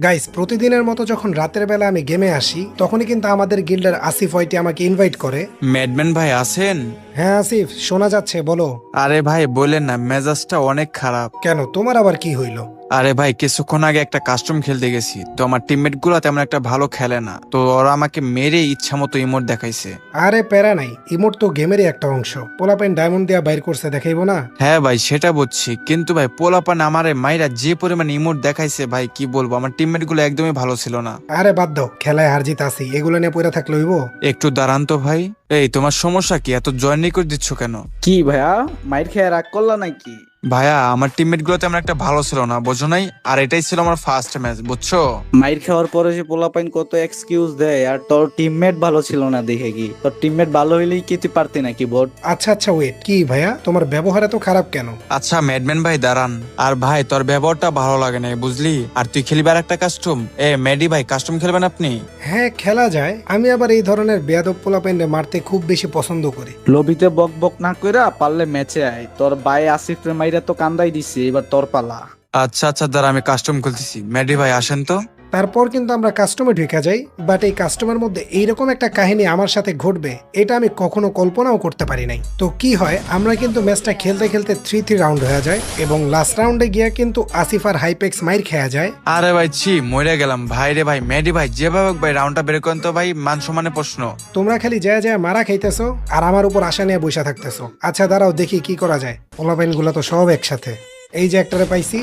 Guys, প্রতিদিনের মতো যখন রাতের বেলা আমি গেমে আসি তখনই কিন্তু আমাদের গিল্ডের আসিফ হয়টি আমাকে ইনভাইট করে। ম্যাডম্যান ভাই আছেন? হ্যাঁ আসিফ, শোনা যাচ্ছে, বলো। আরে ভাই বললেন না, মেজাজটা অনেক খারাপ। কেন, তোমার আবার কি হইলো? আরে ভাই কিছুক্ষণ আগে একটা কাস্টম খেলতে গেছি, তো আমার টিমমেট গুলা তেমন একটা ভালো খেলে না, তো ওরা আমাকে মেরে ইচ্ছা মতো ইমোট দেখাইছে। আরে প্যারা নাই, ইমোট তো গেমেরই একটা অংশ। পোলাপেন ডায়মন্ড দিয়া বাইর করছে, দেখাইবো না? হ্যাঁ ভাই সেটা বুঝছি, কিন্তু ভাই পোলাপান আমারে মাইরা যে পরিমাণ ইমোট দেখাইছে ভাই কি বলবো, আমার টিমমেট গুলো একদমই ভালো ছিল না। আরে বাদ দাও, খেলায় হার জিত আছি, এগুলো নিয়ে পড়ে থাকলে হইব? একটু দাঁড়ান তো ভাই। এই তোমার সমস্যা কি, এত জয়েন করে দিচ্ছ কেন? কি ভাইয়া, মাইর খেয়ে রাগ করলা নাকি? ভাইয়া আমার টিমমেট গুলো তেমন একটা ভালো ছিল না, বোঝো নাই? আর এটাই ছিল আমার ফার্স্ট ম্যাচ, বুঝছো? মাইর খাওয়ার পরে যে পোলাপাইন কত এক্সকিউজ দেয়, আর তোর টিমমেট ভালো ছিল না দেখে কি? তোর টিমমেট ভালো হইলেই কি তুই পারতি নাকি বোট? আচ্ছা আচ্ছা, ওয়েট, কি ভাইয়া তোমার ব্যবহার এত খারাপ কেন? আচ্ছা ম্যাডম্যান ভাই দাঁড়ান। আর ভাই তোর ব্যবহারটা ভালো লাগে না বুঝলি, আর তুই খেলিবার একটা কাস্টম। ম্যাডি ভাই কাস্টম খেলবেন আপনি? হ্যাঁ খেলা যায়, আমি আবার এই ধরনের বেয়াদব পোলাপেনরে মারতে খুব বেশি পছন্দ করি। লবিতে বক বক না কইরা পারলে ম্যাচে আয়। তোর ভাই আসিফ রে মাইরা তো কান্দাই দিছে, এবার তোর পালা। আচ্ছা আচ্ছা দাঁড়া, আমি কাস্টম খুলতেছি। ম্যাডি ভাই আসেন তো। তারপর কিন্তু আমরা কাস্টমে ঢুকে যাই, বাট এই কাস্টমের মধ্যে এইরকম একটা কাহিনী আমার সাথে ঘটবে এটা আমি কখনো কল্পনাও করতে পারি নাই। তো কি হয়, আমরা কিন্তু ম্যাচটা খেলতে খেলতে 3-3 রাউন্ড হয়ে যায় এবং লাস্ট রাউন্ডে গিয়ে কিন্তু আসিফ আর হাইপেক্স মাইর খেয়া যায়। আরে ভাই ছি, মরে গেলাম ভাই রে ভাই। ম্যাডি ভাই যেভাবে হোক ভাই রাউন্ডটা বের করেন তো ভাই, মান সম্মানে প্রশ্ন। তোমরা খালি যায় যায় মারা খাইতেছো আর আমার উপর আশা নিয়ে বসে থাকতেছো। আচ্ছা দাঁড়াও দেখি কি করা যায়। পোলাপাইন গুলো তো সব একসাথে। এই যে একটারে পাইছি।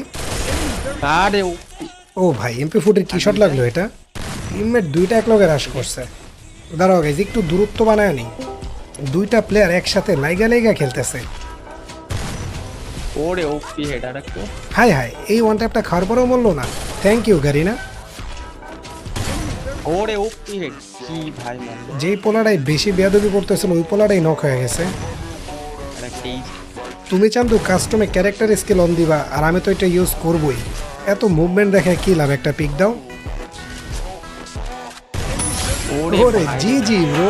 আরে ও ভাই, MP40 কি শট লাগলো এটা। টিমমেট দুইটা একলগে রাশ করছে। দাঁড়াও গাইজ, একটু দূরত্ব বানায় নি। দুইটা প্লেয়ার একসাথে লাইগা লাইগা খেলতেছে। ওরে ওপি হেডার একটু হাই হাই, এই ওয়ান ট্যাপটা খাওয়ার পরেও মরলো না। Thank you Garena. ওরে ওপি হেড কি ভাই মারলো যেই পোলাটাই বেশি বেয়াদবি করতেছিল ওই পোলাটাই নক হয়ে গেছে। আরেকটা তুমি চান্দু কাস্টমে ক্যারেক্টার স্কিল অন দিবা আর আমি তো এটা ইউজ করবই। এত মুভমেন্ট দেখে কি লাভ, একটা পিক দাও। ওরে ওরে ভাই। জি জি ব্রো।